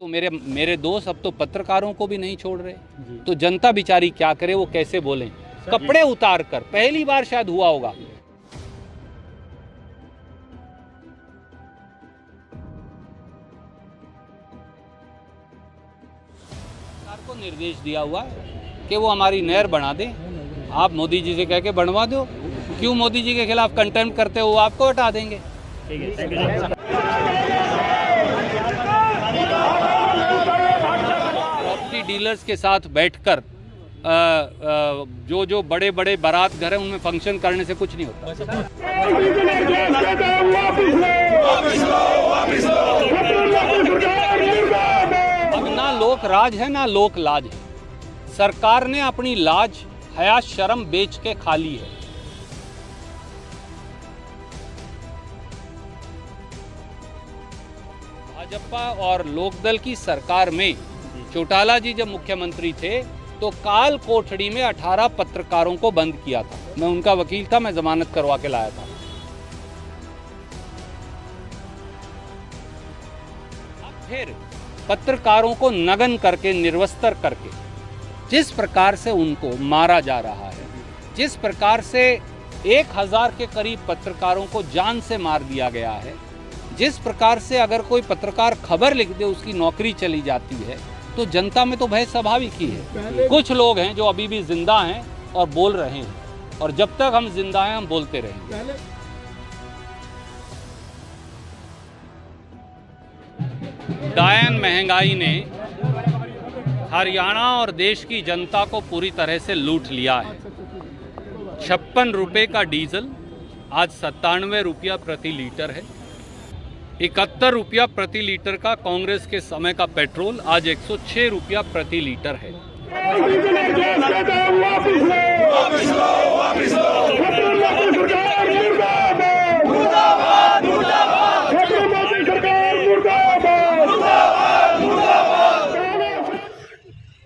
तो मेरे दोस्त अब तो पत्रकारों को भी नहीं छोड़ रहे, तो जनता बेचारी क्या करे, वो कैसे बोलें? कपड़े उतार कर, पहली बार शायद हुआ होगा। सरकार को निर्देश दिया हुआ है कि वो हमारी नहर बना दें। आप मोदी जी से कह के बनवा दो, क्यों मोदी जी के खिलाफ कंटेम्प्ट करते हो? आपको हटा देंगे। प्रॉपर्टी डीलर्स के साथ बैठकर जो बड़े बड़े बारात घर हैं उनमें फंक्शन करने से कुछ नहीं होता। अब ना लोक राज है ना लोक लाज है। सरकार ने अपनी लाज हया शर्म बेच के खा ली है। भाजपा और लोकदल की सरकार में चौटाला जी जब मुख्यमंत्री थे तो काल कोठड़ी में 18 पत्रकारों को बंद किया था। मैं उनका वकील था, मैं जमानत करवा के लाया था। अब फिर पत्रकारों को नग्न करके, निर्वस्त्र करके जिस प्रकार से उनको मारा जा रहा है, जिस प्रकार से 1000 के करीब पत्रकारों को जान से मार दिया गया है, जिस प्रकार से अगर कोई पत्रकार खबर लिख दे उसकी नौकरी चली जाती है, तो जनता में तो भय स्वाभाविक ही है। कुछ लोग हैं जो अभी भी जिंदा हैं और बोल रहे हैं, और जब तक हम जिंदा हैं हम बोलते रहेंगे। डायन महंगाई ने हरियाणा और देश की जनता को पूरी तरह से लूट लिया है। 56 रुपये का डीजल आज 97 रुपया प्रति लीटर है। 71 रुपया प्रति लीटर का कांग्रेस के समय का पेट्रोल आज 106 रुपया प्रति लीटर है।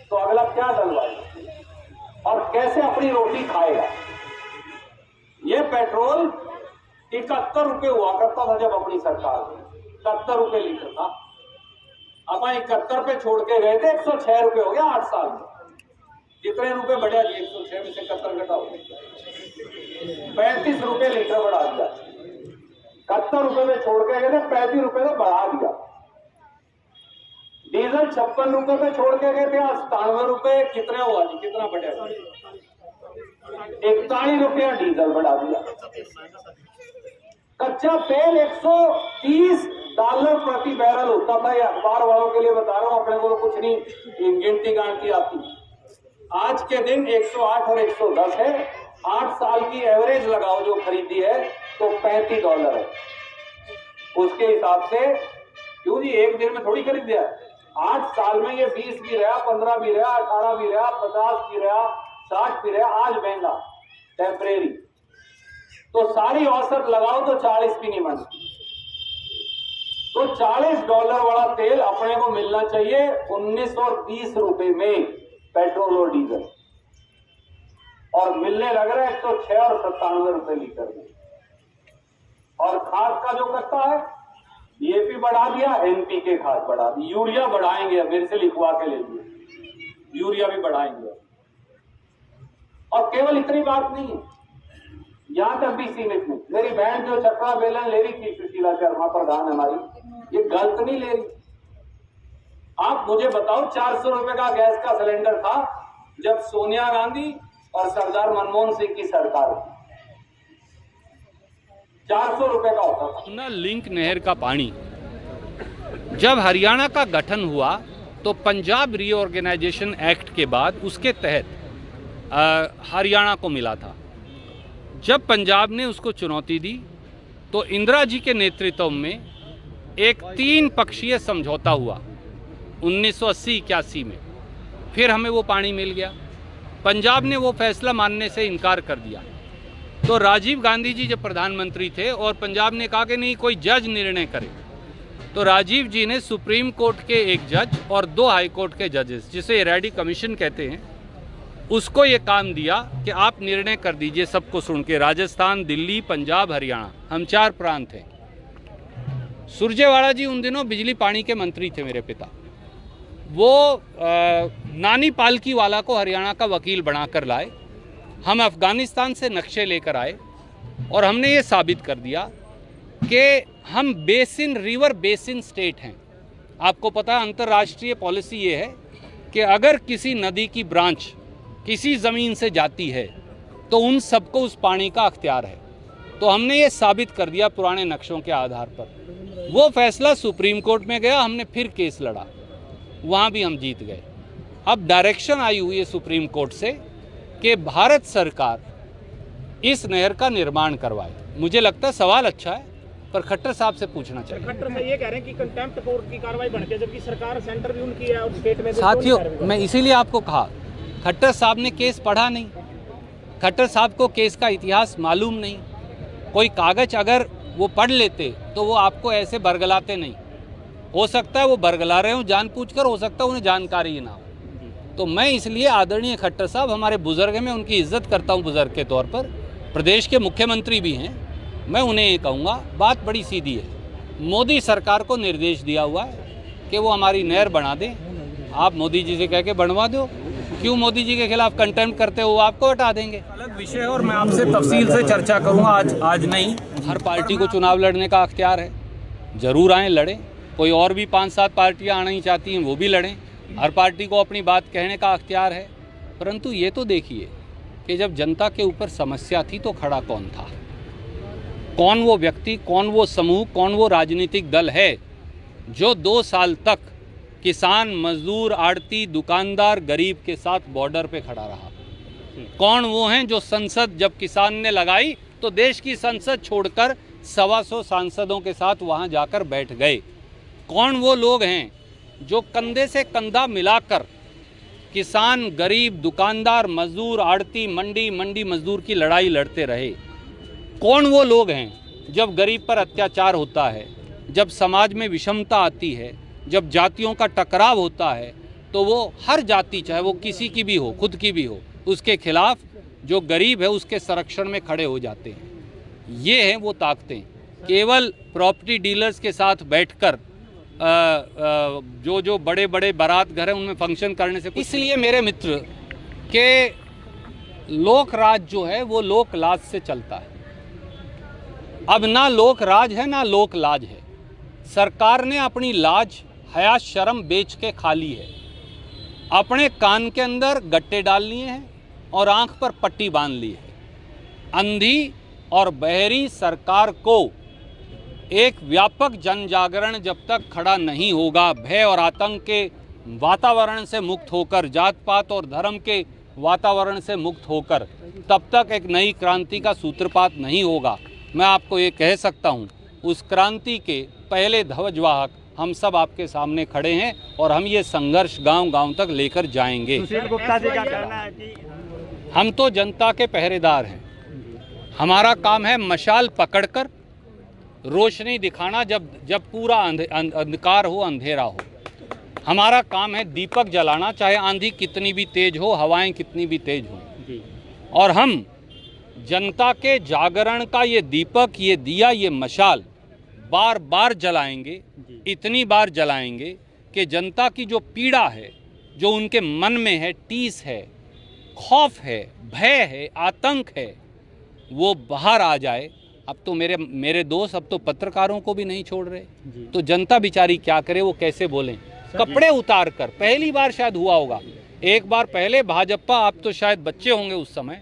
तो अगला क्या डलवाएगा और कैसे अपनी रोटी खाएगा? ये पेट्रोल 71 रुपये हुआ करता था जब अपनी सरकार में, 71 रुपये लीटर था। अब 71 पे छोड़ के गए थे, 106 रुपये हो गया 8 साल में। कितने रुपए बढ़ा दिए? 106 में से 71 घटा हो गया, 35 रुपये लीटर बढ़ा दिया। 71 रुपये में छोड़ के गए थे, 35 रुपये तो बढ़ा दिया। डीजल 56 रुपये पे छोड़ के गए थे, आज 97 रुपये। कितना हुआ जी? कितना बढ़ा? 41 रुपया डीजल बढ़ा दिया। कच्चा तेल $130 प्रति बैरल होता था। ये अखबार वालों के लिए बता रहा हूं, अपने को कुछ नहीं गिनती गांठी आती। आज के दिन 108 और 110 है। 8 साल की एवरेज लगाओ जो खरीदी है तो $35 है। उसके हिसाब से क्यों जी, एक दिन में थोड़ी खरीद दिया। 8 साल में ये 20 भी रहा, 15 भी रहा, 18 भी रहा, 50 भी रहा, 60 भी रहा। आज महंगा टेम्परेरी, तो सारी औसत लगाओ तो 40 भी नहीं बनती। तो $40 वाला तेल अपने को मिलना चाहिए 1920 रुपए में, पेट्रोल और डीजल, और मिलने लग रहा है 106 और 97 रुपए लीटर में। और खाद का जो करता है, डीएपी बढ़ा दिया, एनपीके खाद बढ़ा दी, यूरिया बढ़ाएंगे, मेरे से लिखवा के ले लिए, यूरिया भी बढ़ाएंगे। और केवल इतनी बात नहीं है, यहां तक भी सीमित नहीं। मेरी बहन जो चक्रा बेलन ले रही थी, सुशीला शर्मा प्रधान हमारी, ये गलत नहीं ले रही। आप मुझे बताओ, 400 रुपए का गैस का सिलेंडर था जब सोनिया गांधी और सरदार मनमोहन सिंह की सरकार थी, 400 रुपए का होता था। लिंक नहर का पानी जब हरियाणा का गठन हुआ तो पंजाब रीऑर्गेनाइजेशन एक्ट के बाद उसके तहत हरियाणा को मिला था। जब पंजाब ने उसको चुनौती दी तो इंदिरा जी के नेतृत्व में एक 3 पक्षीय समझौता हुआ 1980-81 में। फिर हमें वो पानी मिल गया। पंजाब ने वो फैसला मानने से इनकार कर दिया। तो राजीव गांधी जी जब प्रधानमंत्री थे और पंजाब ने कहा कि नहीं, कोई जज निर्णय करे, तो राजीव जी ने सुप्रीम कोर्ट के एक जज और 2 हाई कोर्ट के जजेस, जिसे रेडी कमीशन कहते हैं, उसको ये काम दिया कि आप निर्णय कर दीजिए सबको सुन के। राजस्थान, दिल्ली, पंजाब, हरियाणा, हम 4 प्रांत हैं। सुरजेवाला जी उन दिनों बिजली पानी के मंत्री थे, मेरे पिता। वो नानी पालकी वाला को हरियाणा का वकील बनाकर लाए। हम अफ़गानिस्तान से नक्शे लेकर आए और हमने ये साबित कर दिया कि हम बेसिन, रिवर बेसिन स्टेट हैं। आपको पता है अंतर्राष्ट्रीय पॉलिसी ये है कि अगर किसी नदी की ब्रांच किसी ज़मीन से जाती है तो उन सबको उस पानी का अख्तियार है। तो हमने ये साबित कर दिया पुराने नक्शों के आधार पर। वो फैसला सुप्रीम कोर्ट में गया, हमने फिर केस लड़ा, वहाँ भी हम जीत गए। अब डायरेक्शन आई हुई है सुप्रीम कोर्ट से कि भारत सरकार इस नहर का निर्माण करवाए। मुझे लगता है सवाल अच्छा है, पर खट्टर साहब से पूछना चाहिए। खट्टर साहब ये कह रहे हैं कि कंटेम्प्ट कोर्ट की कार्रवाई बन के, जबकि सरकार सेंटर भी उनकी है और स्टेट में। साथियों, मैं इसीलिए आपको कहा, खट्टर साहब ने केस पढ़ा नहीं, खट्टर साहब को केस का इतिहास मालूम नहीं। कोई कागज अगर वो पढ़ लेते तो वो आपको ऐसे बरगलाते नहीं। हो सकता है वो बरगला रहे हो जानबूझकर, हो सकता है उन्हें जानकारी ही ना हो। तो मैं इसलिए आदरणीय खट्टर साहब हमारे बुजुर्ग हैं, मैं उनकी इज्जत करता हूं बुजुर्ग के तौर पर, प्रदेश के मुख्यमंत्री भी हैं। मैं उन्हें ये कहूँगा, बात बड़ी सीधी है। मोदी सरकार को निर्देश दिया हुआ है कि वो हमारी नहर बना दें। आप मोदी जी से कह के बनवा दो। क्यों मोदी जी के खिलाफ कंटेम्प्ट करते हो, आपको हटा देंगे। अलग विषय है और मैं आपसे तफसील से चर्चा करूँगा, आज नहीं। हर पार्टी को चुनाव लड़ने का अख्तियार है, ज़रूर आएँ लड़ें। कोई और भी 5-7 पार्टियाँ आना ही चाहती हैं, वो भी लड़ें। हर पार्टी को अपनी बात कहने का अख्तियार है। परंतु ये तो देखिए कि जब जनता के ऊपर समस्या थी तो खड़ा कौन था, कौन वो व्यक्ति, कौन वो समूह, कौन वो राजनीतिक दल है जो 2 साल तक किसान, मजदूर, आड़ती, दुकानदार, गरीब के साथ बॉर्डर पे खड़ा रहा। कौन वो हैं जो संसद जब किसान ने लगाई तो देश की संसद छोड़कर 125 सांसदों के साथ वहाँ जाकर बैठ गए। कौन वो लोग हैं जो कंधे से कंधा मिलाकर किसान, गरीब, दुकानदार, मजदूर, आड़ती, मंडी मजदूर की लड़ाई लड़ते रहे। कौन वो लोग हैं जब गरीब पर अत्याचार होता है, जब समाज में विषमता आती है, जब जातियों का टकराव होता है, तो वो हर जाति, चाहे वो किसी की भी हो, खुद की भी हो, उसके खिलाफ जो गरीब है उसके संरक्षण में खड़े हो जाते हैं। ये हैं वो ताकतें। केवल प्रॉपर्टी डीलर्स के साथ बैठकर जो बड़े बड़े बारात घर हैं उनमें फंक्शन करने से, इसलिए मेरे मित्र के लोक राज जो है वो लोक लाज से चलता है। अब ना लोक राज है ना लोक लाज है। सरकार ने अपनी लाज, हया, शर्म बेच के खा ली है। अपने कान के अंदर गट्टे डाल लिए हैं और आंख पर पट्टी बांध ली है। अंधी और बहरी सरकार को एक व्यापक जन जागरण जब तक खड़ा नहीं होगा, भय और आतंक के वातावरण से मुक्त होकर, जात पात और धर्म के वातावरण से मुक्त होकर, तब तक एक नई क्रांति का सूत्रपात नहीं होगा। मैं आपको ये कह सकता हूँ, उस क्रांति के पहले ध्वजवाहक हम सब आपके सामने खड़े हैं और हम ये संघर्ष गांव-गांव तक लेकर जाएंगे। सुशील गुप्ता जी का कहना है कि हम तो जनता के पहरेदार हैं। हमारा काम है मशाल पकड़कर रोशनी दिखाना जब पूरा अंधकार हो, अंधेरा हो। हमारा काम है दीपक जलाना, चाहे आंधी कितनी भी तेज हो, हवाएं कितनी भी तेज हो। और हम जनता के जागरण का ये दीपक, ये दिया, ये मशाल बार बार जलाएंगे, इतनी बार जलाएंगे कि जनता की जो पीड़ा है, जो उनके मन में है, टीस है, खौफ है, भय है, आतंक है, वो बाहर आ जाए। अब तो मेरे दोस्त अब तो पत्रकारों को भी नहीं छोड़ रहे, तो जनता बेचारी क्या करे, वो कैसे बोलें, कपड़े उतार कर। पहली बार शायद हुआ होगा, एक बार पहले भाजपा, आप तो शायद बच्चे होंगे उस समय,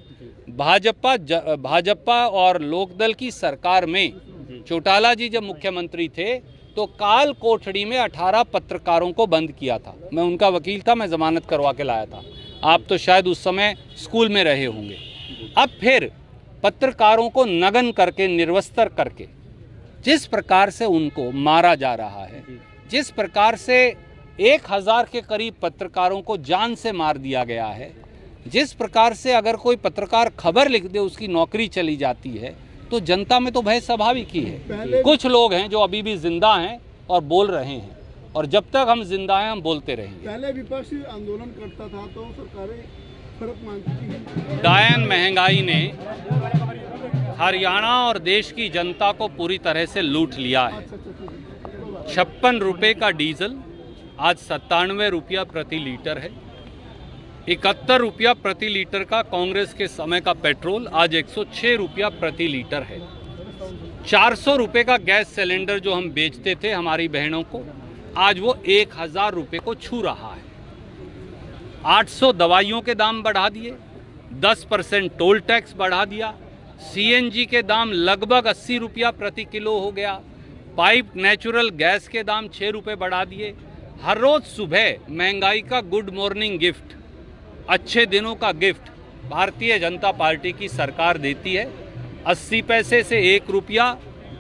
भाजपा और लोकदल की सरकार में चौटाला जी जब मुख्यमंत्री थे तो काल कोठड़ी में 18 पत्रकारों को बंद किया था। मैं उनका वकील था, मैं जमानत करवा के लाया था। आप तो शायद उस समय स्कूल में रहे होंगे। अब फिर पत्रकारों को नग्न करके, निर्वस्त्र करके जिस प्रकार से उनको मारा जा रहा है, जिस प्रकार से 1000 के करीब पत्रकारों को जान से मार दिया गया है, जिस प्रकार से अगर कोई पत्रकार खबर लिख दे उसकी नौकरी चली जाती है, तो जनता में तो भय स्वाभाविक ही है। कुछ लोग हैं जो अभी भी जिंदा हैं और बोल रहे हैं, और जब तक हम जिंदा हैं हम बोलते रहेंगे। पहले विपक्ष आंदोलन करता था तो सरकारें फर्क मांगती थी। डायन महंगाई ने हरियाणा और देश की जनता को पूरी तरह से लूट लिया है। 56 रुपये का डीजल, आज 97 रुपया प्रति लीटर है। 71 रुपया प्रति लीटर का कांग्रेस के समय का पेट्रोल आज 106 रुपया प्रति लीटर है। 400 रुपये का गैस सिलेंडर जो हम बेचते थे हमारी बहनों को, आज वो 1000 रुपये को छू रहा है। 800 दवाइयों के दाम बढ़ा दिए, 10% टोल टैक्स बढ़ा दिया, सीएनजी के दाम लगभग 80 रुपया प्रति किलो हो गया, पाइप नेचुरल गैस के दाम 6 रुपये बढ़ा दिए। हर रोज़ सुबह महंगाई का गुड मॉर्निंग गिफ्ट, अच्छे दिनों का गिफ्ट भारतीय जनता पार्टी की सरकार देती है। 80 पैसे से 1 रुपया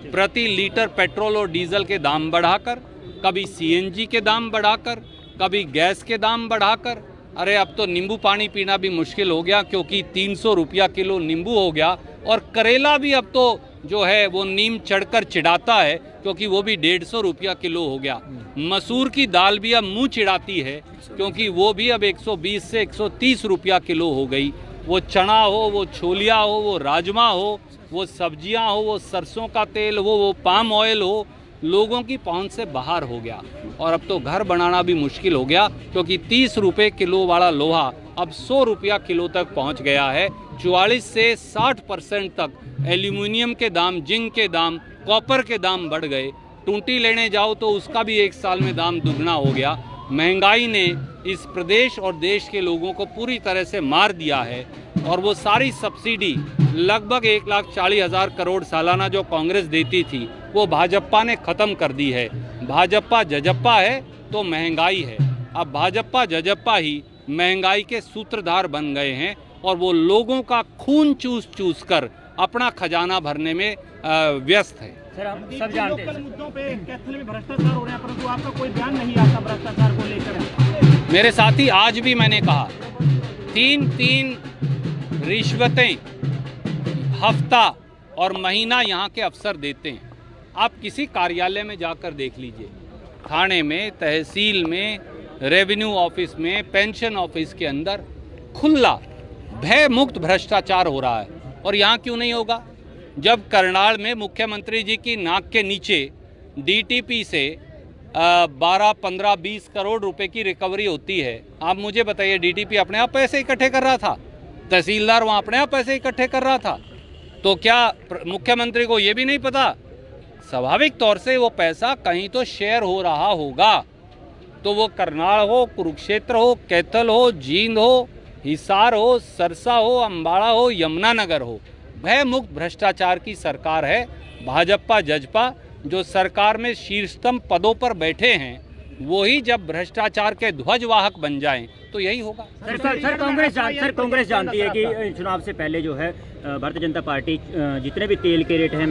प्रति लीटर पेट्रोल और डीजल के दाम बढ़ाकर, कभी सीएनजी के दाम बढ़ाकर, कभी गैस के दाम बढ़ाकर। अरे अब तो नींबू पानी पीना भी मुश्किल हो गया, क्योंकि 300 रुपया किलो नींबू हो गया। और करेला भी अब तो जो है वो नीम चढ़कर चिढ़ाता है, क्योंकि वो भी 150 रुपया किलो हो गया। मसूर की दाल भी अब मुंह चिढ़ाती है, क्योंकि वो भी अब 120 से 130 रुपया किलो हो गई। वो चना हो, वो छोलिया हो, वो राजमा हो, वो सब्जियां हो, वो सरसों का तेल हो, वो पाम ऑयल हो, लोगों की पहुंच से बाहर हो गया। और अब तो घर बनाना भी मुश्किल हो गया, क्योंकि 30 रुपये किलो वाला लोहा अब 100 रुपया किलो तक पहुंच गया है। 44 से 60% तक एल्यूमिनियम के दाम, जिंक के दाम, कॉपर के दाम बढ़ गए। टूटी लेने जाओ तो उसका भी 1 साल में दाम दुगना हो गया। महंगाई ने इस प्रदेश और देश के लोगों को पूरी तरह से मार दिया है। और वो सारी सब्सिडी लगभग 1,40,000 करोड़ सालाना जो कांग्रेस देती थी, वो भाजपा ने ख़त्म कर दी है। भाजपा जजप्पा है तो महंगाई है। अब भाजपा जजप्पा ही महंगाई के सूत्रधार बन गए हैं, और वो लोगों का खून चूस चूस कर अपना खजाना भरने में व्यस्त है। सर, आप सब जानते हैं मुद्दों पे कैथल में भ्रष्टाचार हो रहे हैं, परंतु आपका कोई बयान नहीं आता भ्रष्टाचार को लेकर। मेरे साथी, आज भी मैंने कहा 3 रिश्वतें हफ्ता और महीना यहाँ के अफसर देते हैं। आप किसी कार्यालय में जाकर देख लीजिए, थाने में, तहसील में, रेवेन्यू ऑफिस में, पेंशन ऑफिस के अंदर खुला भय मुक्त भ्रष्टाचार हो रहा है। और यहाँ क्यों नहीं होगा? जब करनाल में मुख्यमंत्री जी की नाक के नीचे डीटीपी से 12, 15, 20 करोड़ रुपए की रिकवरी होती है, आप मुझे बताइए, डीटीपी अपने आप पैसे इकट्ठे कर रहा था? तहसीलदार वहाँ अपने आप पैसे इकट्ठे कर रहा था? तो क्या मुख्यमंत्री को ये भी नहीं पता? स्वाभाविक तौर से वो पैसा कहीं तो शेयर हो रहा होगा। तो वो करनाल हो, कुरुक्षेत्र हो, कैथल हो, जींद हो, हिसार हो, सरसा हो, अम्बाड़ा हो, यमुनानगर हो, भय मुक्त भ्रष्टाचार की सरकार है। भाजपा जजपा जो सरकार में शीर्षतम पदों पर बैठे हैं, वही जब भ्रष्टाचार के ध्वजवाहक बन जाएं तो यही होगा। सर, कांग्रेस जानती है कि चुनाव से पहले जो है भारतीय जनता पार्टी जितने भी तेल के रेट हैं